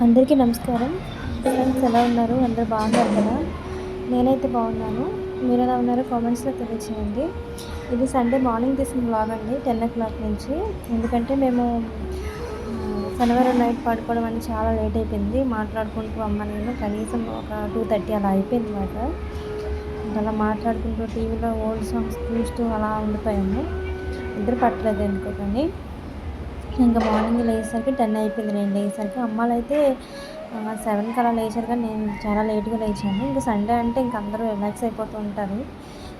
అందరికీ నమస్కారం. ఫ్రెండ్స్ ఎలా ఉన్నారు? అందరూ బాగున్నారు కదా? నేనైతే బాగున్నాను. మీరెలా ఉన్నారో కామెంట్స్‌లో తెలియచేయండి. ఇది సండే మార్నింగ్ తీసిన వ్లాగ్ అండి 10:00 నుంచి. ఎందుకంటే మేము శనివారం నైట్ పడుకోవడం అని చాలా లేట్ అయిపోయింది. మాట్లాడుకుంటూ నేను కనీసం ఒక 2:30 అలా అయిపోయిందన్నమాట. అలా మాట్లాడుకుంటూ టీవీలో ఓల్డ్ సాంగ్స్ చూస్తూ అలా ఉండిపోయాము. నిద్ర పట్టలేదు ఎందుకో కానీ. ఇంకా మార్నింగ్ లేచేసరికి 10 అయిపోయింది. నేను లేచేసరికి అమ్మాలైతే 7కి అలా లేచారు, కానీ నేను చాలా లేట్‌గా లేచాను. ఇంక సండే అంటే ఇంక అందరూ రిలాక్స్ అయిపోతూ ఉంటారు.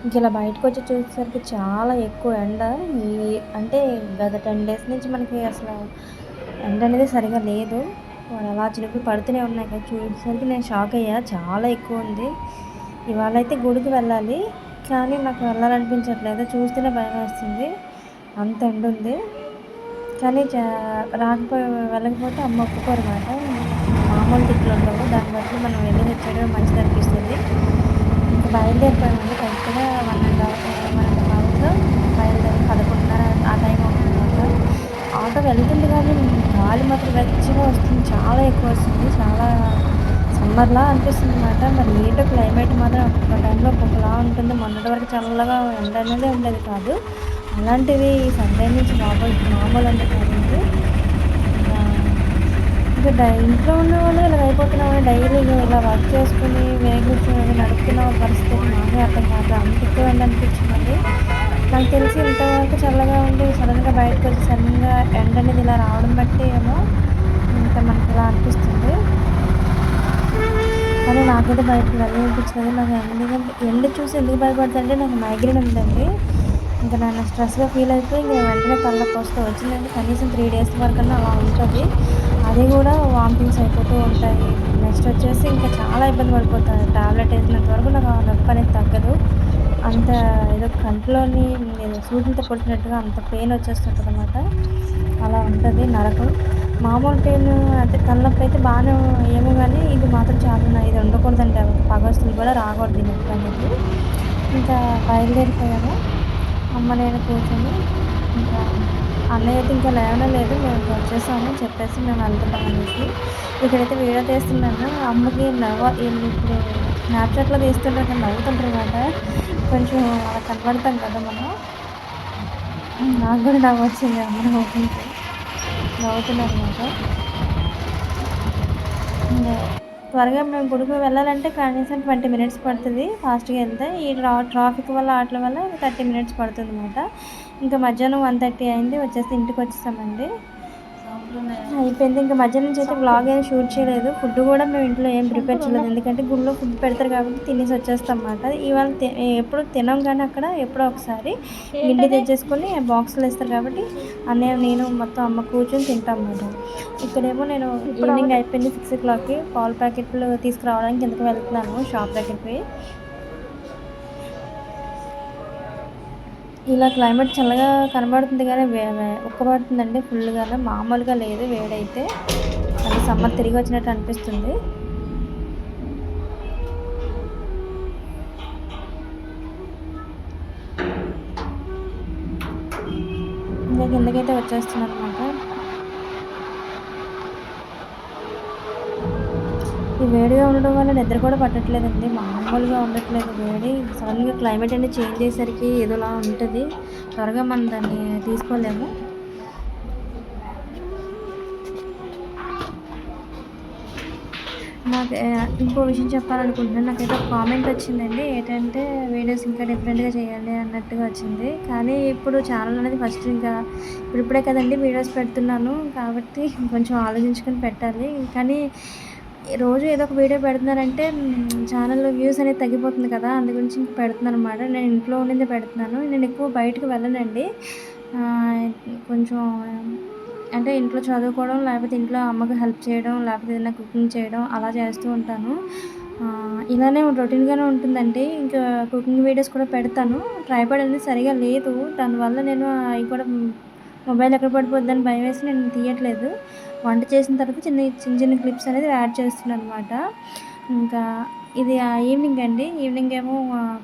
ఇంక ఇలా బయటకొచ్చి చూసేసరికి చాలా ఎక్కువ ఎండ. ఈ అంటే గత 10 డేస్ నుంచి మనకి అసలు ఎండ అనేది సరిగ్గా లేదు. అలా చినుకులు పడుతూనే ఉన్నాయి కదా! చూసేసరికి నేను షాక్ అయ్యా. చాలా ఎక్కువ ఉంది. ఇవాళైతే గుడికి వెళ్ళాలి, కానీ నాకు వెళ్ళాలనిపించట్లేదు. చూస్తేనే భయమేస్తుంది. అంత ఎండ ఉంది. కానీ వెళ్ళకపోతే అమ్మ ఒప్పుకోరమాట. మామూలు తిట్లు ఉండవు. దాన్ని బట్టి మనం వెళ్ళి వచ్చేయడమే మంచిదనిపిస్తుంది. ఇంకా బయలుదేరిపోయామండి. కరెక్ట్‌గా 1 అవర్‌లో బయలుదేరి 11:30 ఆ టైం అవుతుందన్నమాట. ఆటో వెళ్తుంది కానీ గాలి మాత్రం వెచ్చగా వస్తుంది. చాలా ఎక్కువ వస్తుంది. చాలా సమ్మర్‌లా అనిపిస్తుందన్నమాట. మరి ఏంటో క్లైమేట్ మాత్రం ఒక్కొక్క టైంలో ఒక్కొక్కలా ఉంటుంది. మొన్నటి వరకు చల్లగా ఎండ అనేది ఉండేది కాదు. అలాంటిది సండే నుంచి మామూలు ఎండ కాదండి. ఇంకా ఇంట్లో ఉన్నవాళ్ళు ఇలాగ అయిపోతున్నామని డైలీ ఇలా వర్క్ చేసుకుని వెహికల్స్ నడుపుతున్న పరిస్థితి నాకే అర్థం కాదు. అంత ఎక్కువ ఎండ అనిపించిందండి. నాకు తెలిసి ఇంతవరకు చల్లగా ఉండి సడన్గా బయటకు వచ్చి సడన్గా ఎండ అనేది ఇలా రావడం బట్టి ఏమో ఇంకా మనకి ఇలా అనిపిస్తుంది. కానీ నాకైతే బయటకు వెళ్ళాలనిపించలేదు. నాకు ఎండ చూసి ఎందుకు భయపడతానంటే నాకు మైగ్రేన్ ఉందండి. ఇంకా నన్ను స్ట్రెస్‌గా ఫీల్ అయిపోయి ఇంక వెంటనే తలనొప్పి వచ్చిందంటే కనీసం 3 డేస్ వరకన్నా అలా ఉంటది. అది కూడా వామిటింగ్స్ అయిపోతూ ఉంటాయి. నెక్స్ట్ వచ్చేసి ఇంకా చాలా ఇబ్బంది పడిపోతాను. టాబ్లెట్ వేసినంత వరకు నాకు ఆ నొప్పి అనేది తగ్గదు. అంత ఏదో కంట్లోని ఏదో సూదులతో పొడిచినట్టుగా అంత పెయిన్ వచ్చేస్తుంటదనమాట. అలా ఉంటది నరకం. మామూలు పెయిన్ అయితే తలనొప్పి అయితే బాగానే ఏమో గానీ ఇది మాత్రం చాలా ఇది ఉండకూడదండి. పగొస్తులు కూడా రాకూడదు ఈ నొప్పి అనేది. ఇంకా బయలుదేరిపోయాము. అమ్మ నేను కూర్చొని ఇంకా అన్నయ్య అయితే ఇంకా లేవనే లేదు. మేము వచ్చేసాము చెప్పేసి మేము వెళ్తున్నాం అనేసి. ఇక్కడైతే వీడియో తీస్తున్నాను. అమ్మకి ఇప్పుడు స్నాప్‌చాట్‌లో తీస్తుంటారు కానీ నవ్వుతుంటారనమాట. కొంచెం అలా కనపడతాం కదా మనం. నాకు కూడా నవ్వొచ్చింది అమ్మ నవ్వుతుంటే. నవ్వుతున్నారనమాట. త్వరగా మేము గుడికి వెళ్ళాలంటే కనీసం 20 మినిట్స్ పడుతుంది ఫాస్ట్‌గా వెళ్తే. ఈ ట్రాఫిక్ వల్ల ఆట్ల వల్ల 30 మినిట్స్ పడుతుందన్నమాట. ఇంకా మధ్యాహ్నం 1:30 అయింది. ఇంటికొచ్చేసామండి. అయిపోయింది. ఇంక మధ్యాహ్నం నుంచి అయితే వ్లాగ్ ఏం షూట్ చేయలేదు. ఫుడ్ కూడా మేము ఇంట్లో ఏం ప్రిపేర్ చేయలేదు. ఎందుకంటే గుడిలో ఫుడ్ పెడతారు కాబట్టి తినేసి వచ్చేస్తామన్నమాట. ఇవాళ ఎప్పుడు తినం కానీ అక్కడ ఎప్పుడో ఒకసారి గిండి తెచ్చేసుకొని బాక్స్‌లో ఇస్తారు కాబట్టి అన్నయ్య, నేను మొత్తం అమ్మ కూర్చొని తింటామన్నమాట. ఇక్కడేమో నేను ఈవినింగ్ అయిపోయింది 6:00కి పాల ప్యాకెట్లు తీసుకురావడానికి కిందకి వెళ్తున్నాను షాప్ దగ్గరికి. ఇలా క్లైమేట్ చల్లగా కనబడుతుంది కానీ ఉక్కబడుతుందండి ఫుల్‌గాను. మామూలుగా లేదు వేడైతే. మళ్ళీ సమ్మర్ తిరిగి వచ్చినట్టు అనిపిస్తుంది. ఇంకా కిందకైతే వచ్చేస్తున్నానన్నమాట. ఈ వేడిగా ఉండడం వల్ల నిద్ర కూడా పట్టట్లేదండి. మామూలుగా ఉండట్లేదు వేడి. సడన్‌గా క్లైమేట్ అనేది చేంజ్ అయ్యేసరికి ఏదోలా ఉంటది. త్వరగా మనం దాన్ని తీసుకోలేము. నాకు ఇంకో విషయం చెప్పాలనుకుంటున్నాను. నాకైతే ఒక కామెంట్ వచ్చిందండి. ఏంటంటే వీడియోస్ ఇంకా డిఫరెంట్‌గా చేయండి అన్నట్టుగా వచ్చింది. కానీ ఇప్పుడు ఛానల్ అనేది ఫస్ట్ ఇంకా ఇప్పుడిప్పుడే కదండీ వీడియోస్ పెడుతున్నాను. కాబట్టి కొంచెం ఆలోచించుకొని పెట్టాలి. కానీ రోజు ఏదో ఒక వీడియో పెడుతున్నానంటే ఛానల్‌లో వ్యూస్ అనేది తగ్గిపోతుంది కదా! అందు గురించి ఇంక పెడుతున్నాననమాట. నేను ఇంట్లో ఉండిందే పెడుతున్నాను. నేను ఎక్కువ బయటకి వెళ్ళనండి. కొంచెం అంటే ఇంట్లో చదువుకోవడం, లేకపోతే ఇంట్లో అమ్మకి హెల్ప్ చేయడం, లేకపోతే ఏదైనా కుకింగ్ చేయడం అలా చేస్తూ ఉంటాను. ఇలానే రొటీన్‌గానే ఉంటుందండి. ఇంకా కుకింగ్ వీడియోస్ కూడా పెడతాను. ట్రైపాడ్ అనేది సరిగ్గా లేదు. దానివల్ల నేను అవి కూడా మొబైల్ ఎక్కడ పడిపోద్దని భయమేసి నేను తీయట్లేదు. వంట చేసిన తర్వాత చిన్న క్లిప్స్ అనేది యాడ్ చేస్తున్నాననమాట. ఇంకా ఇది ఈవినింగ్ అండి. ఈవినింగ్ ఏమో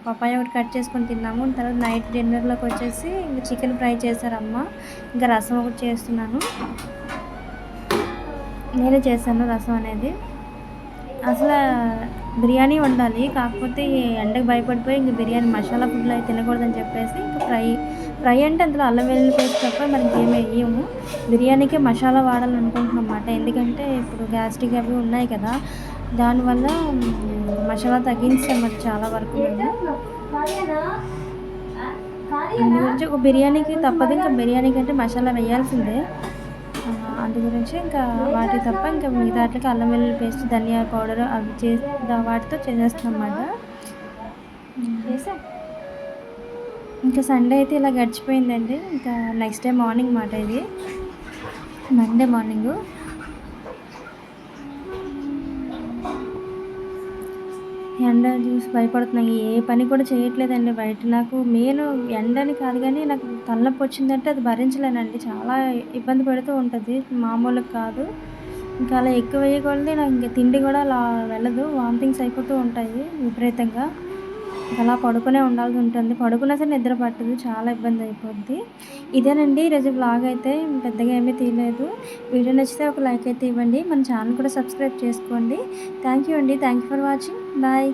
పపాయ ఒకటి కట్ చేసుకొని తిన్నాము. తర్వాత నైట్ డిన్నర్‌లోకి వచ్చేసి ఇంక చికెన్ ఫ్రై చేశారమ్మ. ఇంకా రసం ఒకటి చేస్తున్నాను. నేనే చేశాను రసం అనేది. అసలు బిర్యానీ వండాలి. కాకపోతే ఈ ఎండకు భయపడిపోయి ఇంక బిర్యానీ మసాలా ఫుడ్‌లు అయి తినకూడదని చెప్పేసి ఇంక ఫ్రై అంటే అందులో అల్లం వెల్లుల్లి పేస్ట్ తప్ప మరి ఇంకేమి ఎయ్యము. బిర్యానీకే మసాలా వాడాలనుకుంటున్నామాట. ఎందుకంటే ఇప్పుడు గ్యాస్ట్రిక్ అవి ఉన్నాయి కదా! దానివల్ల మసాలా తగ్గించామట చాలా వరకు మేము. అందు గురించి ఒక బిర్యానీకి తప్పదు. ఇంకా బిర్యానీ కంటే మసాలా వేయాల్సిందే. అందు గురించి ఇంకా వాటికి తప్ప ఇంకా మిగతాట్లకి అల్లం వెల్లుల్లి పేస్ట్, ధనియా పౌడర్ అవి వాటితో చేసేస్తామన్నమాట. ఇంకా సండే అయితే ఇలా గడిచిపోయిందండి. ఇంకా నెక్స్ట్ డే మార్నింగ్ మాట ఇది. Monday morning. ఎండ చూసి భయపడుతున్నా. ఏ పని కూడా చేయట్లేదండి బయట. నాకు మెయిన్ ఎండని కాదు గానీ, నాకు తలనొప్పొచ్చిందంటే అది భరించలేనండి. చాలా ఇబ్బంది పెడుతూ ఉంటది. మామూలుగా కాదు. ఇంకా అలా ఎక్కువయ్యే కొలది నాకు ఇంక తిండి కూడా అలా వెళ్ళదు. వామిటింగ్స్ అయిపోతూ ఉంటాయి విపరీతంగా. అలా పడుకునే ఉండాల్సి ఉంటుంది. పడుకున్నా సరే నిద్ర పట్టదు. చాలా ఇబ్బంది అయిపోద్ది. ఇదేనండి ఈరోజు వ్లాగ్ అయితే పెద్దగా ఏమీ తీయలేదు. వీడియో నచ్చితే ఒక లైక్ అయితే ఇవ్వండి. మన ఛానల్ కూడా సబ్స్క్రైబ్ చేసుకోండి. థ్యాంక్ యూ అండి. Thank you for watching. Bye.